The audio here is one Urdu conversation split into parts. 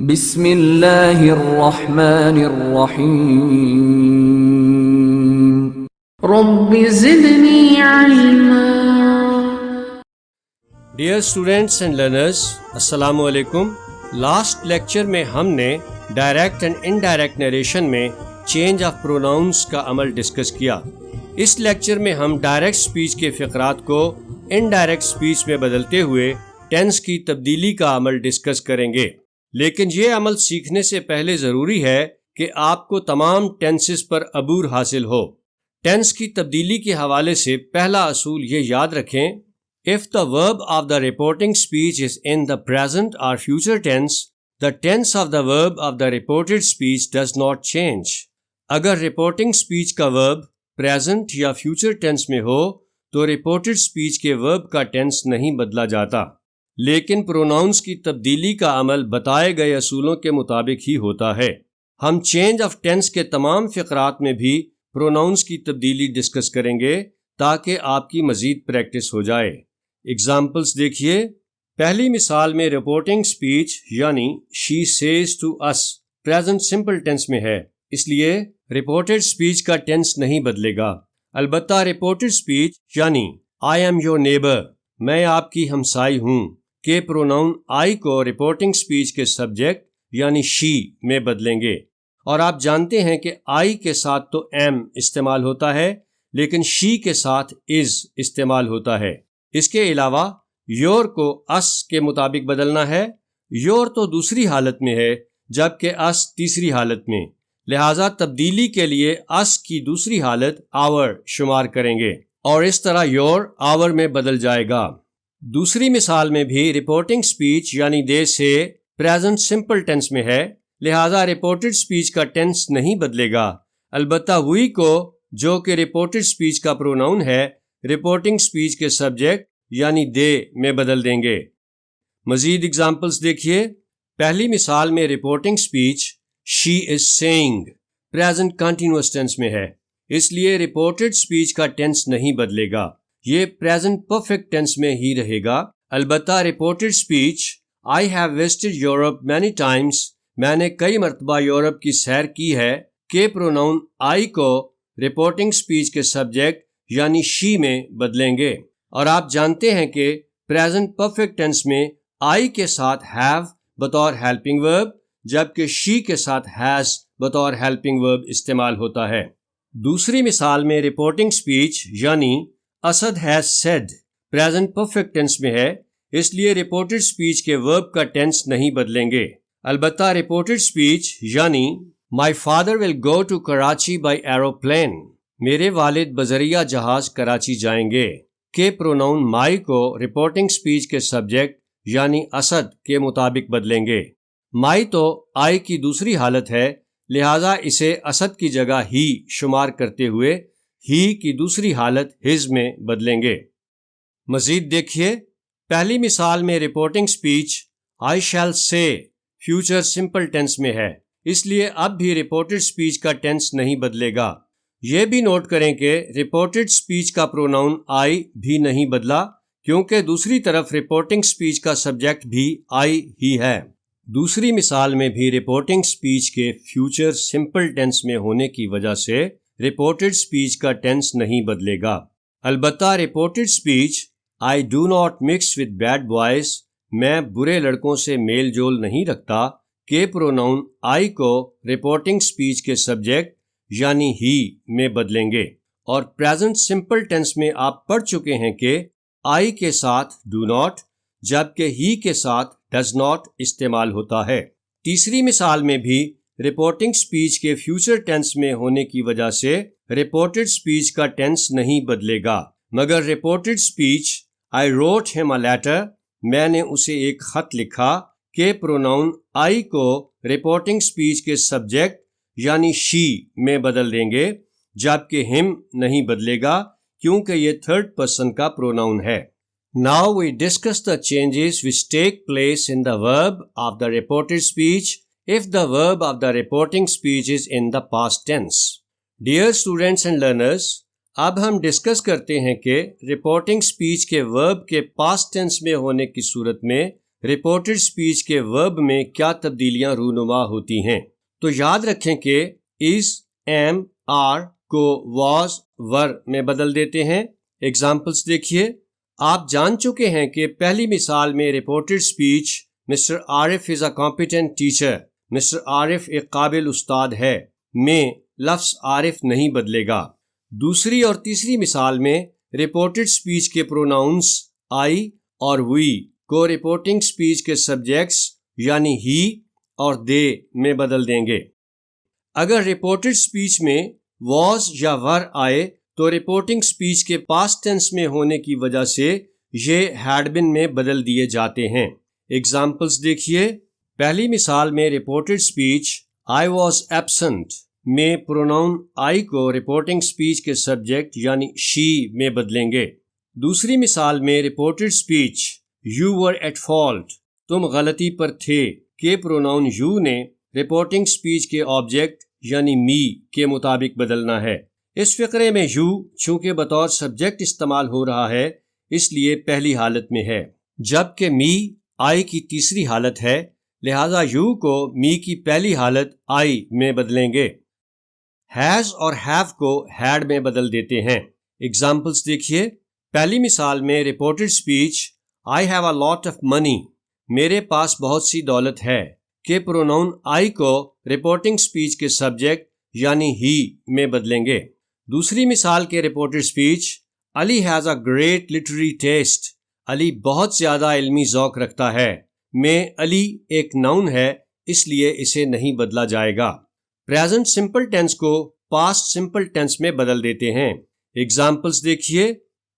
بسم اللہ الرحمن الرحیم رب زدنی علما۔ ڈیئر اسٹوڈینٹس اینڈ لرنرز، السلام علیکم۔ لاسٹ لیکچر میں ہم نے ڈائریکٹ اینڈ انڈائریکٹ نیریشن میں چینج آف پروناؤنس کا عمل ڈسکس کیا۔ اس لیکچر میں ہم ڈائریکٹ سپیچ کے فقرات کو انڈائریکٹ سپیچ میں بدلتے ہوئے ٹینس کی تبدیلی کا عمل ڈسکس کریں گے، لیکن یہ عمل سیکھنے سے پہلے ضروری ہے کہ آپ کو تمام ٹینسز پر عبور حاصل ہو۔ ٹینس کی تبدیلی کے حوالے سے پہلا اصول یہ یاد رکھیں: If the verb of the reporting speech is in the present or future tense, the tense of the verb of the reported speech does not change. اگر reporting speech کا verb present یا future tense میں ہو تو reported speech کے verb کا tense نہیں بدلا جاتا، لیکن pronouns کی تبدیلی کا عمل بتائے گئے اصولوں کے مطابق ہی ہوتا ہے۔ ہم change of tense کے تمام فقرات میں بھی pronouns کی تبدیلی ڈسکس کریں گے تاکہ آپ کی مزید پریکٹس ہو جائے۔ ایگزامپلس دیکھیے۔ پہلی مثال میں رپورٹنگ سپیچ یعنی she says to us present simple tense میں ہے، اس لیے رپورٹڈ سپیچ کا ٹینس نہیں بدلے گا۔ البتہ رپورٹڈ سپیچ یعنی آئی ایم یور نیبر، میں آپ کی ہمسائی ہوں کے پروناؤن آئی کو رپورٹنگ سپیچ کے سبجیکٹ یعنی شی میں بدلیں گے، اور آپ جانتے ہیں کہ آئی کے ساتھ تو ایم استعمال ہوتا ہے لیکن شی کے ساتھ از استعمال ہوتا ہے۔ اس کے علاوہ یور کو اس کے مطابق بدلنا ہے۔ یور تو دوسری حالت میں ہے جبکہ اس تیسری حالت میں، لہٰذا تبدیلی کے لیے اس کی دوسری حالت آور شمار کریں گے اور اس طرح یور آور میں بدل جائے گا۔ دوسری مثال میں بھی رپورٹنگ سپیچ یعنی دے سے پریزنٹ سمپل ٹینس میں ہے، لہٰذا رپورٹڈ سپیچ کا ٹینس نہیں بدلے گا، البتہ وی کو جو کہ رپورٹڈ سپیچ کا پروناؤن ہے رپورٹنگ سپیچ کے سبجیکٹ یعنی دے میں بدل دیں گے۔ مزید اگزامپلس دیکھیے۔ پہلی مثال میں رپورٹنگ سپیچ شی از سیئنگ پریزنٹ کنٹینیوس ٹینس میں ہے، اس لیے رپورٹڈ سپیچ کا ٹینس نہیں بدلے گا، یہ پریزنٹ پرفیکٹ ٹینس میں ہی رہے گا۔ البتہ reported speech I have visited Europe many Times, میں نے کئی مرتبہ یورپ کی سیر کی ہے کے پروناؤن آئی کو رپورٹنگ سپیچ کے سبجیکٹ یعنی شی میں بدلیں گے، اور آپ جانتے ہیں کہ پریزنٹ پرفیکٹ ٹینس میں آئی کے ساتھ ہیو بطور ہیلپنگ ورب جبکہ شی کے ساتھ ہیز بطور ہیلپنگ ورب استعمال ہوتا ہے۔ دوسری مثال میں رپورٹنگ سپیچ یعنی Asad has said present perfect tense میں ہے، اس لیے رپورٹڈ سپیچ کے ورب کا ٹینس نہیں بدلیں گے، البتہ رپورٹڈ سپیچ یعنی my father will go to Karachi by aeroplane, میرے والد بذریعہ جہاز کراچی جائیں گے کے پروناؤن مائی کو رپورٹنگ سپیچ کے سبجیکٹ یعنی اسد کے مطابق بدلیں گے۔ مائی تو آئی کی دوسری حالت ہے، لہٰذا اسے اسد کی جگہ ہی شمار کرتے ہوئے ہی کی دوسری حالت ہز میں بدلیں گے۔ مزید دیکھیے۔ پہلی مثال میں رپورٹنگ سپیچ آئی شیل سے فیوچر سمپل ٹینس میں ہے، اس لیے اب بھی رپورٹڈ سپیچ کا ٹینس نہیں بدلے گا۔ یہ بھی نوٹ کریں کہ رپورٹڈ سپیچ کا پروناؤن آئی بھی نہیں بدلا کیونکہ دوسری طرف رپورٹنگ سپیچ کا سبجیکٹ بھی آئی ہی ہے۔ دوسری مثال میں بھی رپورٹنگ سپیچ کے فیوچر سمپل ٹینس میں ہونے کی وجہ سے رپورٹڈ سپیچ کا ٹینس نہیں بدلے گا، البتہ reported speech I do not mix with bad boys, میں برے لڑکوں سے میل جول نہیں رکھتا کے پروناؤن آئی کو رپورٹنگ سپیچ کے سبجیکٹ یعنی ہی میں بدلیں گے، اور پریزنٹ سمپل ٹینس میں آپ پڑھ چکے ہیں کہ آئی کے ساتھ ڈو ناٹ جبکہ ہی کے ساتھ ڈز ناٹ استعمال ہوتا ہے۔ تیسری مثال میں بھی رپورٹنگ سپیچ کے فیوچر ٹینس میں ہونے کی وجہ سے رپورٹڈ سپیچ کا ٹینس نہیں بدلے گا، مگر رپورٹڈ سپیچ آئی روٹ ہم اے لیٹر، میں نے اسے ایک خط لکھا کے پروناؤن آئی کو رپورٹنگ سپیچ کے سبجیکٹ یعنی شی میں بدل دیں گے جبکہ ہم نہیں بدلے گا کیونکہ یہ تھرڈ پرسن کا پروناؤن ہے۔ Now we discuss the changes which take place in the verb of the reported speech if the verb of the reporting speech is in the past tense. Dear students and learners, اب ہم ڈسکس کرتے ہیں کہ رپورٹنگ سپیچ کے ورب کے پاسٹ ٹینس میں ہونے کی صورت میں رپورٹڈ سپیچ کے ورب میں کیا تبدیلیاں رونما ہوتی ہیں۔ تو یاد رکھیں کہ از، ایم، آر کو واز، ور میں بدل دیتے ہیں۔ ایگزامپلس دیکھیے۔ آپ جان چکے ہیں کہ پہلی مثال میں رپورٹڈ سپیچ مسٹر عارف از اے کمپیٹنٹ ٹیچر، مسٹر عارف ایک قابل استاد ہے، میں لفظ عارف نہیں بدلے گا۔ دوسری اور تیسری مثال میں رپورٹڈ سپیچ کے پروناؤنس آئی اور وی کو رپورٹنگ سپیچ کے سبجیکٹس یعنی ہی اور دے میں بدل دیں گے۔ اگر رپورٹڈ سپیچ میں واز یا ور آئے تو رپورٹنگ سپیچ کے پاسٹ ٹینس میں ہونے کی وجہ سے یہ ہیڈ بین میں بدل دیے جاتے ہیں۔ ایگزامپلس دیکھیے۔ پہلی مثال میں reported speech I was absent میں پروناؤن آئی کو رپورٹنگ سپیچ کے سبجیکٹ یعنی شی میں بدلیں گے۔ دوسری مثال میں reported speech you were at fault, تم غلطی پر تھے کے پروناؤن یو نے رپورٹنگ سپیچ کے آبجیکٹ یعنی می کے مطابق بدلنا ہے۔ اس فقرے میں یو چونکہ بطور سبجیکٹ استعمال ہو رہا ہے اس لیے پہلی حالت میں ہے، جبکہ می آئی کی تیسری حالت ہے، لہذا یو کو می کی پہلی حالت آئی میں بدلیں گے۔ ہیز اور ہیو کو ہیڈ میں بدل دیتے ہیں۔ ایگزامپلس دیکھیے۔ پہلی مثال میں reported speech I have a lot of money, میرے پاس بہت سی دولت ہے کہ پروناؤن آئی کو رپورٹنگ سپیچ کے سبجیکٹ یعنی ہی میں بدلیں گے۔ دوسری مثال کے reported speech Ali has a great literary taste, Ali بہت زیادہ علمی ذوق رکھتا ہے، میں علی ایک ناؤن ہے اس لیے اسے نہیں بدلا جائے گا۔ پریزنٹ سمپل ٹینس کو پاسٹ سمپل ٹینس میں بدل دیتے ہیں۔ ایگزامپلس دیکھیے۔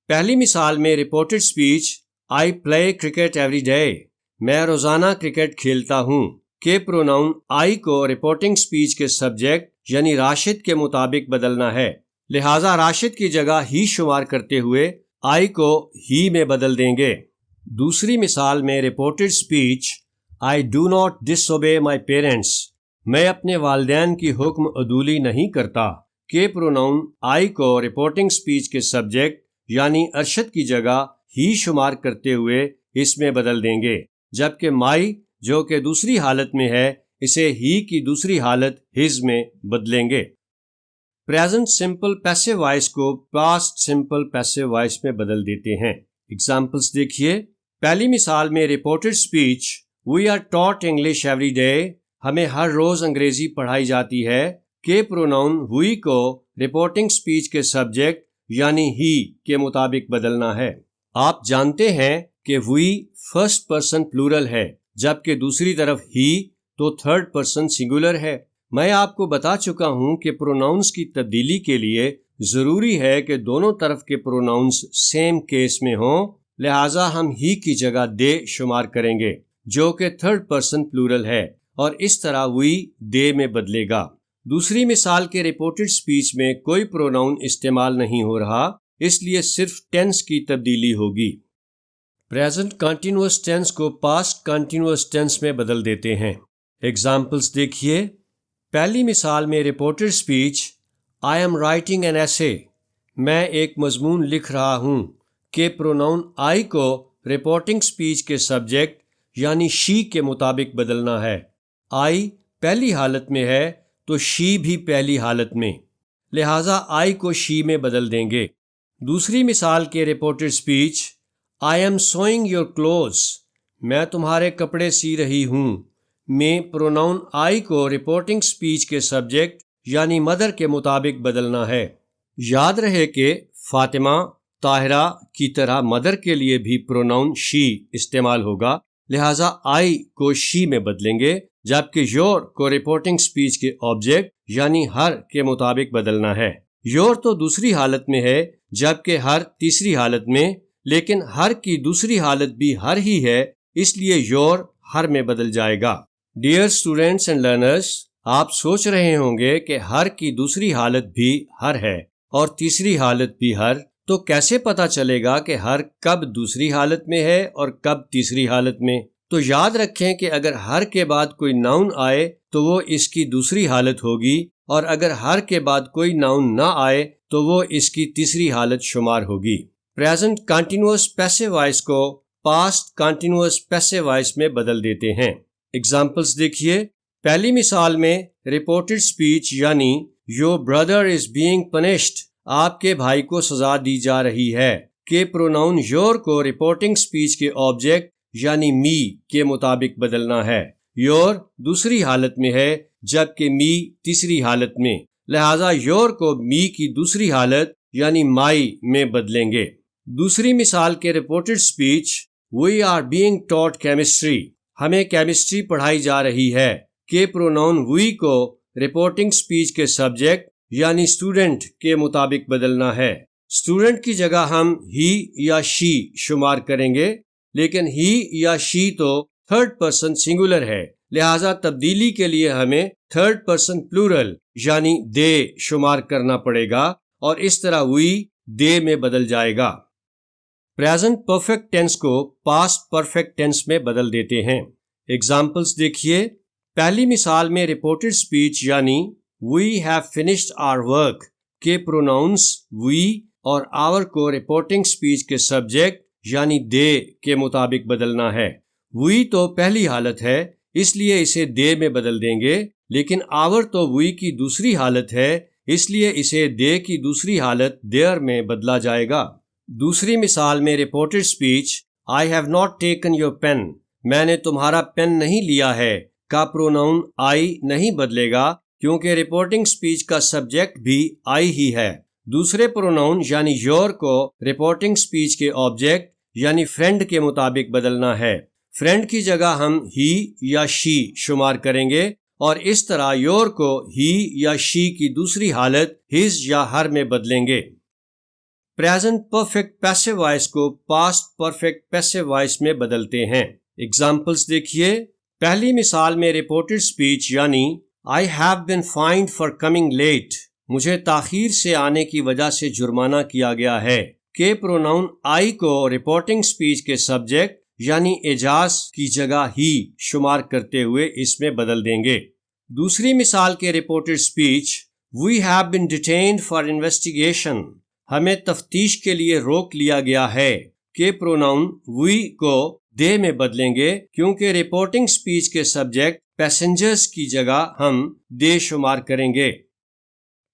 پہلی مثال میں رپورٹڈ سپیچ آئی پلے کرکٹ ایوری ڈے، میں روزانہ کرکٹ کھیلتا ہوں کہ پروناؤن آئی کو رپورٹنگ سپیچ کے سبجیکٹ یعنی راشد کے مطابق بدلنا ہے، لہٰذا راشد کی جگہ ہی شمار کرتے ہوئے آئی کو ہی میں بدل دیں گے۔ دوسری مثال میں reported speech I do not disobey my parents, میں اپنے والدین کی حکم عدولی نہیں کرتا کہ پروناؤن آئی کو رپورٹنگ سپیچ کے سبجیکٹ یعنی ارشد کی جگہ ہی شمار کرتے ہوئے اس میں بدل دیں گے، جبکہ مائی جو کہ دوسری حالت میں ہے اسے ہی کی دوسری حالت ہز میں بدلیں گے۔ پریزنٹ سمپل پیسو وائس کو پاسٹ سمپل پیسو وائس میں بدل دیتے ہیں۔ ایگزامپلس دیکھیے۔ پہلی مثال میں reported speech we are taught English every day, ہمیں ہر روز انگریزی پڑھائی جاتی ہے کہ پروناؤن وی کو رپورٹنگ سپیچ کے سبجیکٹ یعنی ہی کے مطابق بدلنا ہے۔ آپ جانتے ہیں کہ وی فرسٹ پرسن پلورل ہے جبکہ دوسری طرف ہی تو تھرڈ پرسن سنگولر ہے۔ میں آپ کو بتا چکا ہوں کہ پروناؤنس کی تبدیلی کے لیے ضروری ہے کہ دونوں طرف کے پروناؤنس سیم کیس میں ہوں، لہٰذا ہم ہی کی جگہ دے شمار کریں گے جو کہ تھرڈ پرسن پلورل ہے اور اس طرح وی دے میں بدلے گا۔ دوسری مثال کے رپورٹڈ سپیچ میں کوئی پروناؤن استعمال نہیں ہو رہا، اس لیے صرف ٹینس کی تبدیلی ہوگی۔ پریزنٹ کنٹینیوس ٹینس کو پاسٹ کنٹینیوس ٹینس میں بدل دیتے ہیں۔ ایگزامپلس دیکھیے۔ پہلی مثال میں reported speech I am writing an ایسے، میں ایک مضمون لکھ رہا ہوں کہ پروناؤن آئی کو رپورٹنگ سپیچ کے سبجیکٹ یعنی شی کے مطابق بدلنا ہے۔ آئی پہلی حالت میں ہے تو شی بھی پہلی حالت میں، لہٰذا آئی کو شی میں بدل دیں گے۔ دوسری مثال کے reported speech I am swing your clothes, میں تمہارے کپڑے سی رہی ہوں میں پروناؤن آئی کو رپورٹنگ سپیچ کے سبجیکٹ یعنی مدر کے مطابق بدلنا ہے۔ یاد رہے کہ فاطمہ، طاہرہ کی طرح مدر کے لیے بھی پروناؤن شی استعمال ہوگا، لہٰذا آئی کو شی میں بدلیں گے، جبکہ یور کو رپورٹنگ سپیچ کے آبجیکٹ یعنی ہر کے مطابق بدلنا ہے۔ یور تو دوسری حالت میں ہے جبکہ ہر تیسری حالت میں، لیکن ہر کی دوسری حالت بھی ہر ہی ہے اس لیے یور ہر میں بدل جائے گا۔ ڈیئر اسٹوڈینٹس اینڈ لرنرس، آپ سوچ رہے ہوں گے کہ ہر کی دوسری حالت بھی ہر ہے اور تیسری حالت بھی ہر، تو کیسے پتا چلے گا کہ ہر کب دوسری حالت میں ہے اور کب تیسری حالت میں؟ تو یاد رکھیں کہ اگر ہر کے بعد کوئی ناؤن آئے تو وہ اس کی دوسری حالت ہوگی، اور اگر ہر کے بعد کوئی ناؤن نہ آئے تو وہ اس کی تیسری حالت شمار ہوگی۔ پریزنٹ کنٹینیوس پیسو وائس کو پاسٹ کنٹینیوس پیسو وائس میں بدل دیتے ہیں۔ ایگزامپلس دیکھیے، پہلی مثال میں رپورٹڈ اسپیچ یعنی your brother is being punished, آپ کے بھائی کو سزا دی جا رہی ہے، کہ پروناؤن یور کو رپورٹنگ اسپیچ کے آبجیکٹ یعنی می کے مطابق بدلنا ہے۔ یور دوسری حالت میں ہے جبکہ می تیسری حالت میں، لہٰذا یور کو می کی دوسری حالت یعنی مائی میں بدلیں گے۔ دوسری مثال کے reported speech, we are being taught chemistry, ہمیں کیمسٹری پڑھائی جا رہی ہے، کہ پروناؤن وی کو رپورٹنگ اسپیچ کے سبجیکٹ یعنی اسٹوڈنٹ کے مطابق بدلنا ہے۔ اسٹوڈنٹ کی جگہ ہم ہی یا شی شمار کریں گے، لیکن ہی یا شی تو تھرڈ پرسن سنگولر ہے، لہٰذا تبدیلی کے لیے ہمیں تھرڈ پرسن پلورل یعنی دے شمار کرنا پڑے گا، اور اس طرح وی دے میں بدل جائے گا۔ پریزنٹ پرفیکٹ ٹینس کو پاسٹ پرفیکٹ ٹینس میں بدل دیتے ہیں۔ ایگزامپلس دیکھیے، پہلی مثال میں رپورٹڈ اسپیچ یعنی we have finished our work کے پروناؤنس وی اور آور کو رپورٹنگ اسپیچ کے سبجیکٹ یعنی دے کے مطابق بدلنا ہے۔ وی تو پہلی حالت ہے، اس لیے اسے دے میں بدل دیں گے، لیکن آور تو وی کی دوسری حالت ہے، اس لیے اسے دے کی دوسری حالت دیئر میں بدلا جائے گا۔ دوسری مثال میں reported speech I have not taken your pen, میں نے تمہارا پین نہیں لیا ہے کا پروناؤن آئی نہیں بدلے گا، کیونکہ رپورٹنگ اسپیچ کا سبجیکٹ بھی آئی ہی ہے۔ دوسرے پروناؤن یعنی یور کو رپورٹنگ اسپیچ کے آبجیکٹ یعنی فرینڈ کے مطابق بدلنا ہے۔ فرینڈ کی جگہ ہم ہی یا شی شمار کریں گے، اور اس طرح یور کو ہی یا شی کی دوسری حالت ہز یا ہر میں بدلیں گے۔ پریزنٹ پرفیکٹ پیسو وائس کو پاسٹ پرفیکٹ پیسو وائس میں بدلتے ہیں۔ ایگزامپلس دیکھیے، پہلی مثال میں رپورٹڈ اسپیچ یعنی I have been fined for coming late، مجھے تاخیر سے آنے کی وجہ سے جرمانہ کیا گیا ہے، کہ پروناؤن آئی کو رپورٹنگ اسپیچ کے سبجیکٹ یعنی اعجاز کی جگہ ہی شمار کرتے ہوئے اس میں بدل دیں گے۔ دوسری مثال کے reported speech, we have been detained for investigation، ہمیں تفتیش کے لیے روک لیا گیا ہے، کہ پروناؤن we کو دے میں بدلیں گے، کیونکہ رپورٹنگ اسپیچ کے سبجیکٹ پیسنجرز کی جگہ ہم دے شمار کریں گے۔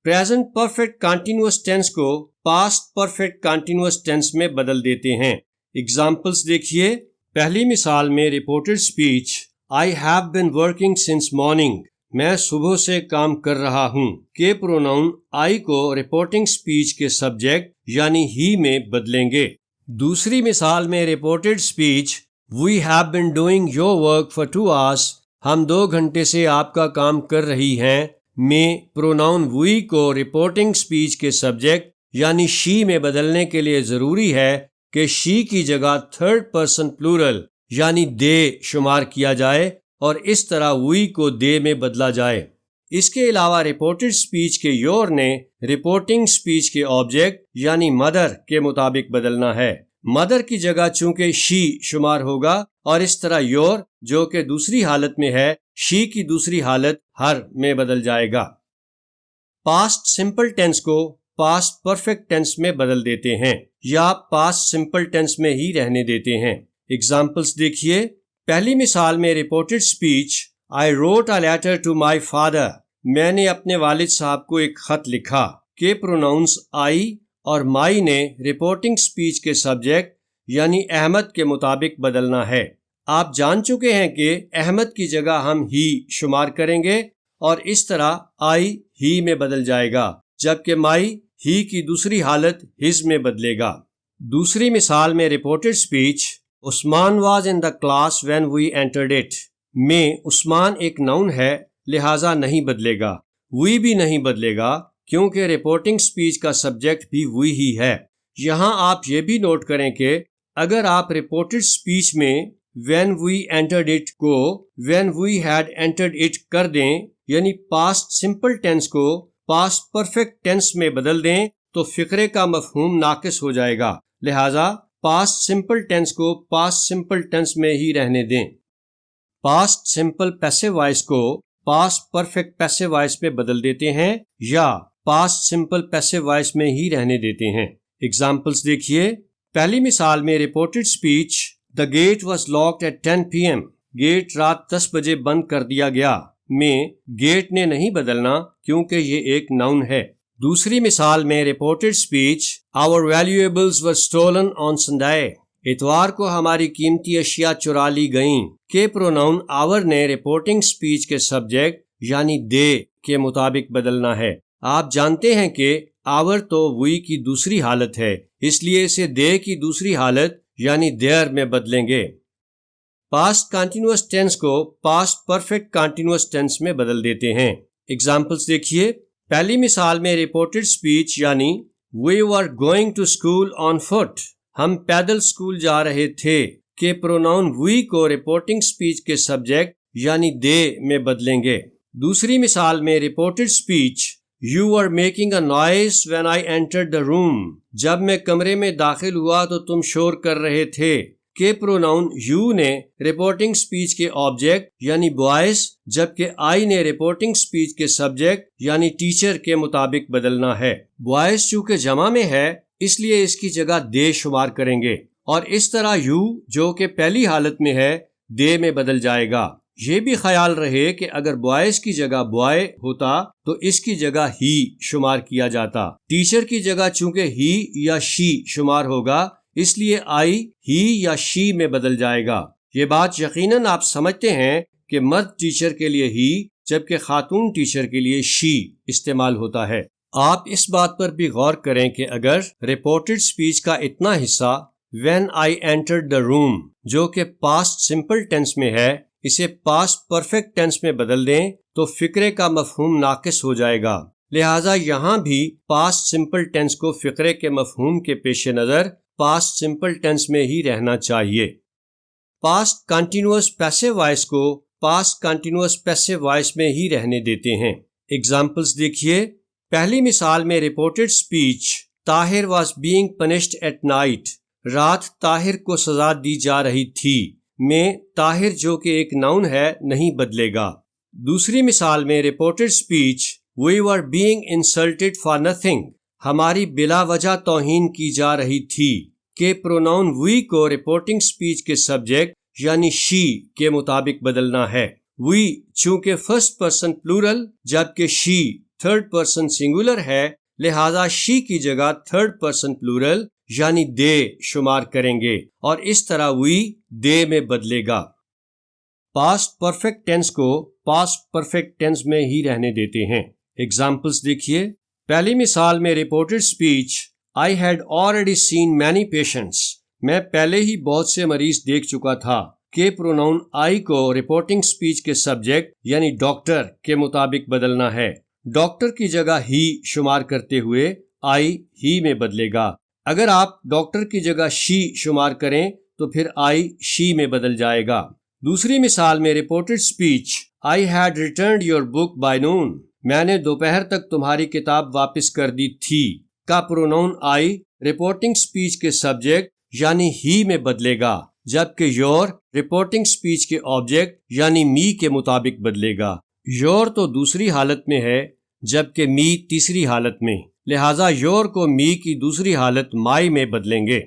پریزنٹ پرفیکٹ کنٹینیوس ٹینس کو پاسٹ پرفیکٹ کنٹینیوس ٹینس میں بدل دیتے ہیں۔ ایگزامپلس دیکھیے، پہلی مثال میں reported speech I have been working since morning, میں صبح سے کام کر رہا ہوں، کہ پروناؤن آئی کو رپورٹنگ اسپیچ کے سبجیکٹ یعنی ہی میں بدلیں گے۔ دوسری مثال میں reported speech we have been doing your work for 2 hours، ہم 2 گھنٹے سے آپ کا کام کر رہی ہیں، میں پروناؤن وی کو رپورٹنگ اسپیچ کے سبجیکٹ یعنی شی میں بدلنے کے لیے ضروری ہے کہ شی کی جگہ تھرڈ پرسن پلورل یعنی دے شمار کیا جائے، اور اس طرح وی کو دے میں بدلا جائے۔ اس کے علاوہ رپورٹڈ اسپیچ کے یور نے رپورٹنگ اسپیچ کے آبجیکٹ یعنی مدر کے مطابق بدلنا ہے۔ مدر کی جگہ چونکہ شی شمار ہوگا، اور اس طرح یور جو کہ دوسری حالت میں ہے شی کی دوسری حالت ہر میں بدل جائے گا۔ پاسٹ سمپل ٹینس کو پاسٹ پرفیکٹ ٹینس میں بدل دیتے ہیں یا پاسٹ سمپل ٹینس میں ہی رہنے دیتے ہیں۔ ایگزامپلس دیکھیے، پہلی مثال میں reported speech I wrote a letter to my father، میں نے اپنے والد صاحب کو ایک خط لکھا، کہ پروناؤنس آئی اور مائی نے رپورٹنگ اسپیچ کے سبجیکٹ یعنی احمد کے مطابق بدلنا ہے۔ آپ جان چکے ہیں کہ احمد کی جگہ ہم ہی شمار کریں گے، اور اس طرح آئی ہی میں بدل جائے گا، جبکہ مائی ہی کی دوسری حالت ہز میں بدلے گا۔ دوسری مثال میں reported speech Usman was in the class when we entered it, میں عثمان ایک ناؤن ہے لہٰذا نہیں بدلے گا، وی بھی نہیں بدلے گا کیونکہ رپورٹنگ اسپیچ کا سبجیکٹ بھی وی ہی ہے۔ یہاں آپ یہ بھی نوٹ کریں کہ اگر آپ رپورٹڈ اسپیچ میں when we entered it کو when we had entered it کر دیں، یعنی پاسٹ سمپل ٹینس کو پاسٹ پرفیکٹ ٹینس میں بدل دیں، تو فقرے کا مفہوم ناقص ہو جائے گا، لہٰذا پاسٹ سمپل ٹینس کو پاسٹ سمپل ٹینس میں ہی رہنے دیں۔ پاسٹ سمپل پیسو وائس کو پاسٹ پرفیکٹ پیسو وائس میں بدل دیتے ہیں یا پاسٹ سمپل پیسو وائس میں ہی رہنے دیتے ہیں۔ ایگزامپلس دیکھیے، پہلی مثال میں reported speech The gate was locked at 10 p.m. Gate رات 10 بجے بند کر دیا گیا میں گیٹ نے نہیں بدلنا کیونکہ یہ ایک ناؤن ہے۔ دوسری مثال میں reported speech Our valuables were stolen on Sunday. اتوار کو ہماری قیمتی اشیاء چرا لی گئیں کے پروناؤن our نے رپورٹنگ اسپیچ کے سبجیکٹ یعنی they کے مطابق بدلنا ہے۔ آپ جانتے ہیں کہ our تو we کی دوسری حالت ہے، اس لیے اسے they کی دوسری حالت یعنی their میں بدلیں گے۔ پاسٹ کنٹینیوس ٹینس کو پاسٹ پرفیکٹ کنٹینیوس ٹینس میں بدل دیتے ہیں۔ ایگزامپلس دیکھیے۔ پہلی مثال میں رپورٹڈ اسپیچ یعنی We were going to school on foot. ہم پیدل اسکول جا رہے تھے کہ پروناؤن we کو رپورٹنگ اسپیچ کے سبجیکٹ یعنی they میں بدلیں گے۔ دوسری مثال میں reported speech You were making a noise when I entered the room. جب میں کمرے میں داخل ہوا تو تم شور کر رہے تھے کہ پروناؤن you نے رپورٹنگ اسپیچ کے آبجیکٹ یعنی boys جبکہ I نے رپورٹنگ اسپیچ کے سبجیکٹ یعنی ٹیچر کے مطابق بدلنا ہے۔ boys چونکہ جمع میں ہے اس لیے اس کی جگہ they شمار کریں گے اور اس طرح you جو کہ پہلی حالت میں ہے they میں بدل جائے گا۔ یہ بھی خیال رہے کہ اگر boys کی جگہ boy ہوتا تو اس کی جگہ he شمار کیا جاتا۔ ٹیچر کی جگہ چونکہ he یا she شمار ہوگا اس لیے I he یا she میں بدل جائے گا۔ یہ بات یقیناً آپ سمجھتے ہیں کہ مرد ٹیچر کے لیے he جبکہ خاتون ٹیچر کے لیے she استعمال ہوتا ہے۔ آپ اس بات پر بھی غور کریں کہ اگر رپورٹڈ اسپیچ کا اتنا حصہ when I entered the room جو کہ پاسٹ سمپل ٹینس میں ہے اسے پاسٹ پرفیکٹ ٹینس میں بدل دیں تو فقرے کا مفہوم ناقص ہو جائے گا، لہٰذا یہاں بھی پاسٹ سمپل ٹینس کو فقرے کے مفہوم کے پیش نظر پاسٹ سمپل ٹینس میں ہی رہنا چاہیے۔ پاسٹ کنٹینیوس پیسو وائس کو پاسٹ کنٹینیوس پیسو وائس میں ہی رہنے دیتے ہیں۔ ایگزامپلس دیکھیے۔ پہلی مثال میں reported speech Tahir was being punished at night, رات طاہر کو سزا دی جا رہی تھی میں طاہر جو کہ ایک ناؤن ہے نہیں بدلے گا۔ دوسری مثال میں reported speech we were being insulted for nothing, ہماری بلا وجہ توہین کی جا رہی تھی کہ پروناؤن وی کو رپورٹنگ اسپیچ کے سبجیکٹ یعنی she کے مطابق بدلنا ہے۔ وی چونکہ فرسٹ پرسن پلورل جبکہ she تھرڈ پرسن سنگولر ہے لہذا she کی جگہ تھرڈ پرسن پلورل یعنی they شمار کریں گے اور اس طرح we they میں بدلے گا۔ پاسٹ پرفیکٹ ٹینس کو پاسٹ پرفیکٹ ٹینس میں ہی رہنے دیتے ہیں۔ ایگزامپلس دیکھیے۔ پہلی مثال میں reported speech I had already seen many patients، میں پہلے ہی بہت سے مریض دیکھ چکا تھا کہ پروناؤن I کو رپورٹنگ اسپیچ کے سبجیکٹ یعنی ڈاکٹر کے مطابق بدلنا ہے۔ ڈاکٹر کی جگہ he شمار کرتے ہوئے I he میں بدلے گا۔ اگر آپ ڈاکٹر کی جگہ she شمار کریں تو پھر I she میں بدل جائے گا۔ دوسری مثال میں reported speech I had returned your book by noon، میں نے دوپہر تک تمہاری کتاب واپس کر دی تھی کا پروناؤن I رپورٹنگ اسپیچ کے سبجیکٹ یعنی he میں بدلے گا جبکہ your رپورٹنگ اسپیچ کے آبجیکٹ یعنی me کے مطابق بدلے گا۔ your تو دوسری حالت میں ہے جبکہ me تیسری حالت میں، لہٰذا your کو me کی دوسری حالت my میں بدلیں گے۔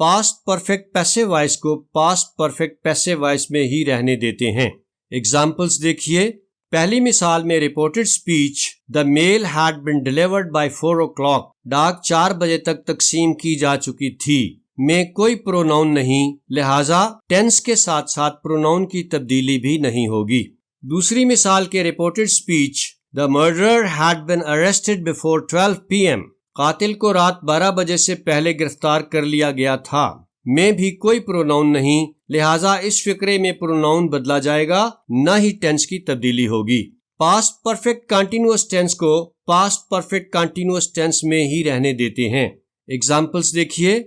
پاسٹ پرفیکٹ پیسو وائس کو پاسٹ پرفیکٹ پیسو وائس میں ہی رہنے دیتے ہیں۔ ایگزامپلس دیکھیے۔ پہلی مثال میں reported speech The mail had been delivered by 4 o'clock، ڈاک 4 بجے تک تقسیم کی جا چکی تھی میں کوئی پروناؤن نہیں لہٰذا ٹینس کے ساتھ ساتھ پروناؤن کی تبدیلی بھی نہیں ہوگی۔ دوسری مثال کے reported speech The murderer had been arrested before 12 p.m، قاتل کو رات 12 بجے سے پہلے گرفتار کر لیا گیا تھا میں بھی کوئی پروناؤن نہیں لہٰذا اس فقرے میں پروناؤن بدلا جائے گا نہ ہی ٹینس کی تبدیلی ہوگی۔ پاسٹ پرفیکٹ کنٹینیوس ٹینس کو پاسٹ پرفیکٹ کنٹینیوس ٹینس میں ہی رہنے دیتے ہیں۔ ایگزامپلس دیکھیے۔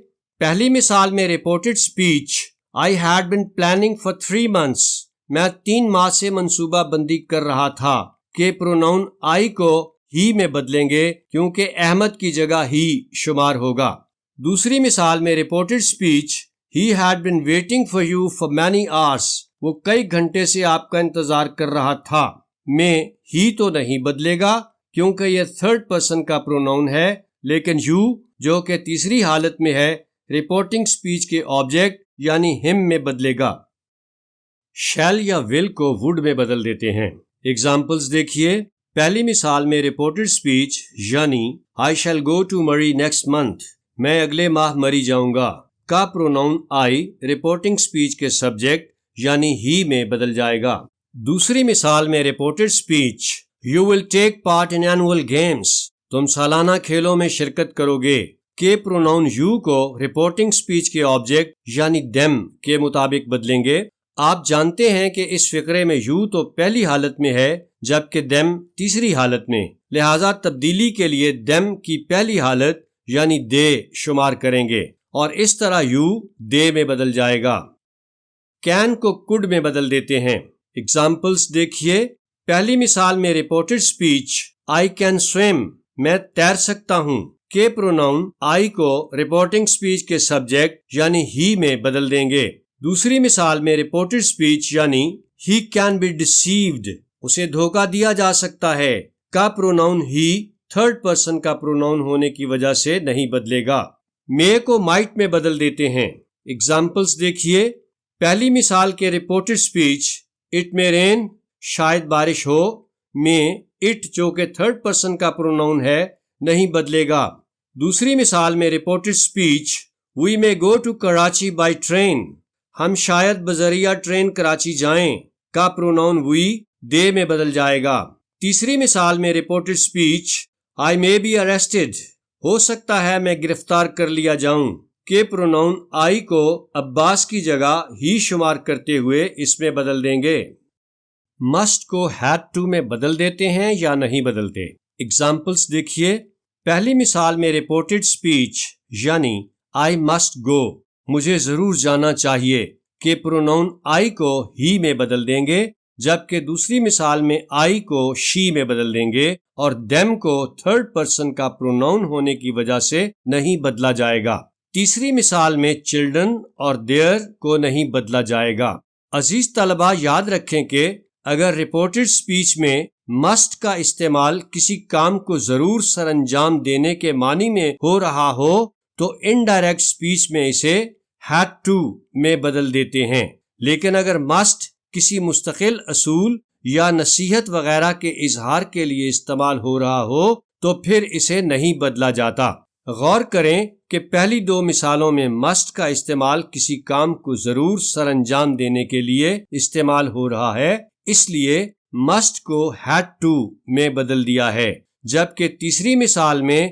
پہلی مثال میں reported speech I had been planning for 3 months، میں 3 ماہ سے منصوبہ بندی کر رہا تھا کہ پروناؤن I کو he میں بدلیں گے کیونکہ احمد کی جگہ he شمار ہوگا۔ دوسری مثال میں reported speech He had been waiting for you for many hours، وہ کئی گھنٹے سے آپ کا انتظار کر رہا تھا میں he تو نہیں بدلے گا کیونکہ یہ تھرڈ پرسن کا پروناؤن ہے لیکن you جو کہ تیسری حالت میں ہے رپورٹنگ اسپیچ کے آبجیکٹ یعنی ہم میں بدلے گا۔ شیل یا ول کو وڈ میں بدل دیتے ہیں۔ ایگزامپلز دیکھیے۔ پہلی مثال میں رپورٹڈ سپیچ یعنی I shall go to Murray next month، میں اگلے ماہ مری جاؤں گا کا پروناؤن I رپورٹنگ سپیچ کے سبجیکٹ یعنی ہی میں بدل جائے گا۔ دوسری مثال میں reported speech You will take part in annual games، تم سالانہ کھیلوں میں شرکت کرو گے کے پروناؤن یو کو رپورٹنگ سپیچ کے آبجیکٹ یعنی them کے مطابق بدلیں گے۔ آپ جانتے ہیں کہ اس فقرے میں یو تو پہلی حالت میں ہے جبکہ them تیسری حالت میں، لہٰذا تبدیلی کے لیے them کی پہلی حالت یعنی they شمار کریں گے اور اس طرح یو they میں بدل جائے گا۔ can کو could میں بدل دیتے ہیں۔ ایگزامپلز دیکھیے۔ پہلی مثال میں reported speech I can swim، میں تیر سکتا ہوں کے پروناؤن I کو رپورٹنگ سپیچ کے سبجیکٹ یعنی ہی میں بدل دیں گے۔ دوسری مثال میں رپورٹڈ سپیچ یعنی he can be deceived، اسے دھوکہ دیا جا سکتا ہے کا پروناؤن ہی تھرڈ پرسن کا پروناؤن ہونے کی وجہ سے نہیں بدلے گا۔ may کو might میں بدل دیتے ہیں۔ ایگزامپلز دیکھیے۔ پہلی مثال کے reported speech it may rain، شاید بارش ہو، میں it جو کہ تھرڈ پرسن کا پروناؤن ہے نہیں بدلے گا۔ دوسری مثال میں reported speech we may go to Karachi by train، ہم شاید بذریعہ ٹرین کراچی جائیں کا پروناؤن we they میں بدل جائے گا۔ تیسری مثال میں reported speech I may be arrested، ہو سکتا ہے میں گرفتار کر لیا جاؤں کے پروناؤن I کو عباس کی جگہ ہی شمار کرتے ہوئے اس میں بدل دیں گے۔ must کو had to میں بدل دیتے ہیں یا نہیں بدلتے۔ ایگزامپلز دیکھیے۔ پہلی مثال میں رپورٹڈ سپیچ یعنی I must go، مجھے ضرور جانا چاہیے کہ پروناؤن I کو ہی میں بدل دیں گے جبکہ دوسری مثال میں I کو she میں بدل دیں گے اور them کو تھرڈ پرسن کا پروناؤن ہونے کی وجہ سے نہیں بدلا جائے گا۔ تیسری مثال میں children اور their کو نہیں بدلا جائے گا۔ عزیز طلبہ یاد رکھیں کہ اگر رپورٹڈ سپیچ میں must کا استعمال کسی کام کو ضرور سر انجام دینے کے معنی میں ہو رہا ہو تو انڈائریکٹ سپیچ میں اسے had to میں بدل دیتے ہیں، لیکن اگر must کسی مستقل اصول یا نصیحت وغیرہ کے اظہار کے لیے استعمال ہو رہا ہو تو پھر اسے نہیں بدلا جاتا۔ غور کریں کہ پہلی دو مثالوں میں must کا استعمال کسی کام کو ضرور سر انجام دینے کے لیے استعمال ہو رہا ہے، اس لیے must کو had to میں بدل دیا ہے، جبکہ تیسری مثال میں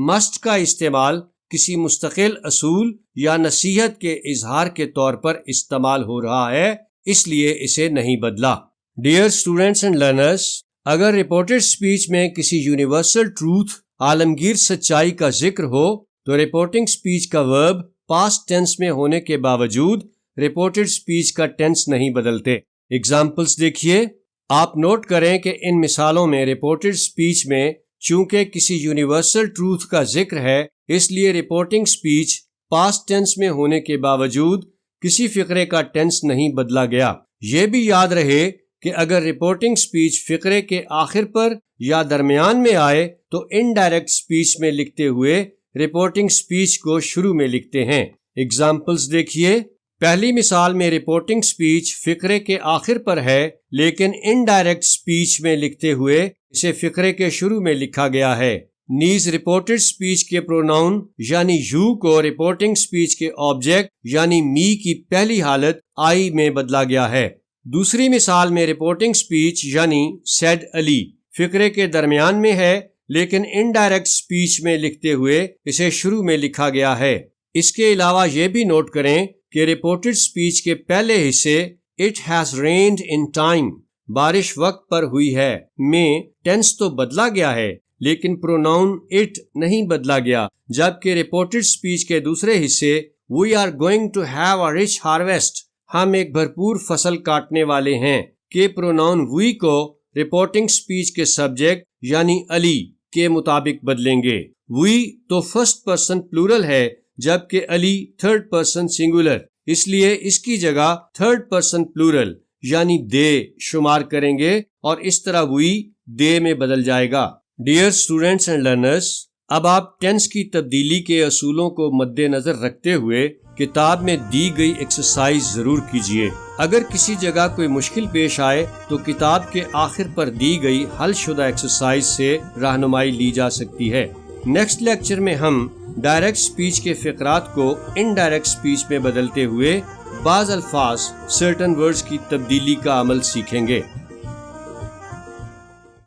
must کا استعمال کسی مستقل اصول یا نصیحت کے اظہار کے طور پر استعمال ہو رہا ہے، اس لیے اسے نہیں بدلا۔ ڈیئر اسٹوڈینٹس اینڈ لرنرز، اگر رپورٹڈ سپیچ میں کسی یونیورسل ٹروتھ عالمگیر سچائی کا ذکر ہو تو رپورٹنگ سپیچ کا ورب پاسٹ ٹینس میں ہونے کے باوجود رپورٹڈ سپیچ کا ٹینس نہیں بدلتے۔ ایگزامپلس دیکھیے۔ آپ نوٹ کریں کہ ان مثالوں میں رپورٹڈ سپیچ میں چونکہ کسی یونیورسل ٹروتھ کا ذکر ہے اس لیے رپورٹنگ سپیچ پاسٹ ٹینس میں ہونے کے باوجود کسی فقرے کا ٹینس نہیں بدلا گیا۔ یہ بھی یاد رہے کہ اگر رپورٹنگ سپیچ فقرے کے آخر پر یا درمیان میں آئے تو انڈائریکٹ سپیچ میں لکھتے ہوئے رپورٹنگ سپیچ کو شروع میں لکھتے ہیں۔ ایگزامپلس دیکھیے۔ پہلی مثال میں رپورٹنگ سپیچ فقرے کے آخر پر ہے لیکن انڈائریکٹ سپیچ میں لکھتے ہوئے اسے فقرے کے شروع میں لکھا گیا ہے۔ نیز رپورٹڈ سپیچ کے پروناؤن یعنی یو کو رپورٹنگ سپیچ کے آبجیکٹ یعنی می کی پہلی حالت آئی میں بدلا گیا ہے۔ دوسری مثال میں رپورٹنگ سپیچ یعنی سیڈ علی فقرے کے درمیان میں ہے لیکن انڈائریکٹ سپیچ میں لکھتے ہوئے اسے شروع میں لکھا گیا ہے۔ اس کے علاوہ یہ بھی نوٹ کریں کہ رپورٹڈ سپیچ کے پہلے حصے it has rained in time بارش وقت پر ہوئی ہے میں ٹینس تو بدلا گیا ہے لیکن پروناؤن اٹ نہیں بدلا گیا، جبکہ رپورٹڈ سپیچ کے دوسرے حصے we are going to have a rich harvest ہم ایک بھرپور فصل کاٹنے والے ہیں کہ پروناؤن وی کو رپورٹنگ سپیچ کے سبجیکٹ یعنی علی کے مطابق بدلیں گے۔ وی تو فرسٹ پرسن پلورل ہے جبکہ علی تھرڈ پرسن سنگولر، اس لیے اس کی جگہ تھرڈ پرسن پلورل یعنی دے شمار کریں گے اور اس طرح وی دے میں بدل جائے گا۔ ڈیئر اسٹوڈینٹس اینڈ لرنرز، اب آپ ٹینس کی تبدیلی کے اصولوں کو مد نظر رکھتے ہوئے کتاب میں دی گئی ایکسرسائز ضرور کیجیے۔ اگر کسی جگہ کوئی مشکل پیش آئے تو کتاب کے آخر پر دی گئی حل شدہ ایکسرسائز سے رہنمائی لی جا سکتی ہے۔ نیکسٹ لیکچر میں ہم ڈائریکٹ سپیچ کے فقرات کو انڈائریکٹ سپیچ میں بدلتے ہوئے بعض الفاظ سرٹن ورڈز کی تبدیلی کا عمل سیکھیں گے۔